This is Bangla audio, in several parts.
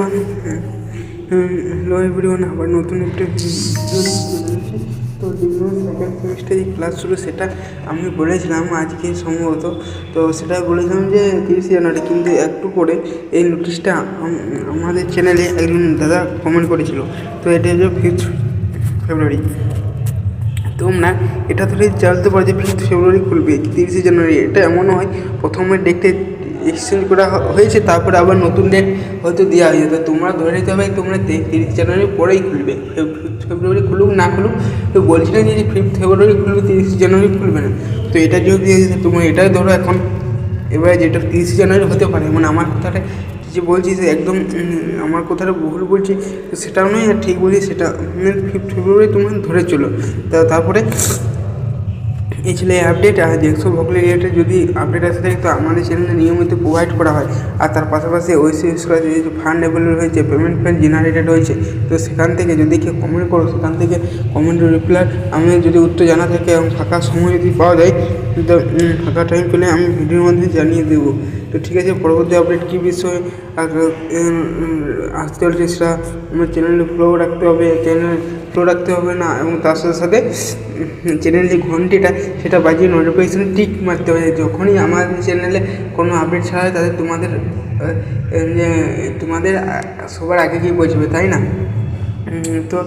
এভরিওয়ান, হ্যালো এভরিওয়ান, আবার নতুন একটা তো ডিপ্লোমা সেকেন্ড সেমিস্টারে যে ক্লাস ছিল সেটা আমি বলেছিলাম আজকে সম্ভবত। তো সেটা বলেছিলাম যে 30 জানুয়ারি, কিন্তু একটু পরে এই নোটিশটা আমাদের চ্যানেলে একজন দাদা কমেন্ট করেছিল। তো এটা হচ্ছে 5th ফেব্রুয়ারি। তোমরা এটা ধরে জানতে পারো যে 5th ফেব্রুয়ারি খুলবে 30 জানুয়ারি। এটা এমনও হয় প্রথমে ডেটে এক্সচেঞ্জ করা হয়েছে, তারপরে আবার নতুন ডেট হয়তো দেওয়া হয়েছে। তো তোমরা ধরে নিতে হবে তোমরা 30 জানুয়ারি পরেই খুলবে। 5th ফেব্রুয়ারি খুলুক না খুলুক, তো বলছি না যে 5th ফেব্রুয়ারি খুলবে, 30 জানুয়ারি খুলবে না। তো এটা যদি তোমরা এটাই ধরো এখন, এবারে যেটা 30 জানুয়ারি হতে পারে, মানে আমার কথাটা যে বলছি যে একদম আমার কথাটা ভুল বলছি তো সেটাও নয়, আর ঠিক বলছি সেটা 5th ফেব্রুয়ারি তোমরা ধরে চলো। তারপরে এই ছিল আপডেট। আর জ্যাকসন ভোগলি রিলেটেড যদি আপডেট আসে থাকে তো আমাদের চ্যানেলে নিয়মিত প্রোভাইড করা হয়। আর তার পাশাপাশি ওইসিএস যে ফান্ড অ্যাভেলেবল হয়েছে, পেমেন্ট ফান্ড জেনারেটেড হয়েছে, তো সেখান থেকে যদি কেউ কমেন্ট করো সেখান থেকে কমেন্টের রিপ্লাই আমি যদি উত্তর জানা থাকে এবং ফাঁকা সময় যদি পাওয়া যায় তো ফাঁকা টাইম পেলে আমি ভিডিওর মধ্যে জানিয়ে দেবো। তো ঠিক আছে, পরবর্তী আপডেট কী বিষয় আসতে চলছে সেটা আমার চ্যানেলে ফলো রাখতে হবে, রাখতে হবে না, এবং তার সাথে সাথে চ্যানেলের যে ঘন্টিটা সেটা বাজিয়ে নোটিফিকেশান টিক মারতে হবে। যখনই আমাদের চ্যানেলে কোনো আপডেট ছাড়া হয় তাদের তোমাদের সবার আগে গিয়ে পৌঁছবে, তাই না? তো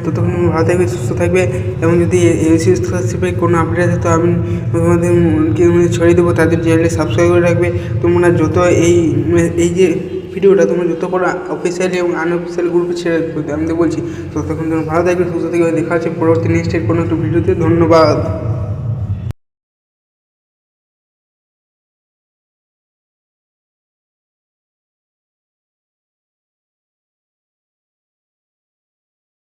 ততক্ষণ ভালো থাকবে, সুস্থ থাকবে, এবং যদি এই স্কলারশিপে কোনো আপডেট আছে তো আমি তোমাদের ছড়িয়ে দেবো। তাদের চ্যানেলে সাবস্ক্রাইব করে রাখবে। তোমরা যত এই যে ভিডিওটা তোমরা যত করে অফিসিয়ালি এবং আনঅফিসিয়াল গ্রুপে ছেড়ে দেবে আমি তো বলছি। ততক্ষণ তোমরা ভালো থাকবে, সুস্থ থাকবে। দেখা হচ্ছে পরবর্তী নেক্সটের কোনো একটা ভিডিওতে। ধন্যবাদ।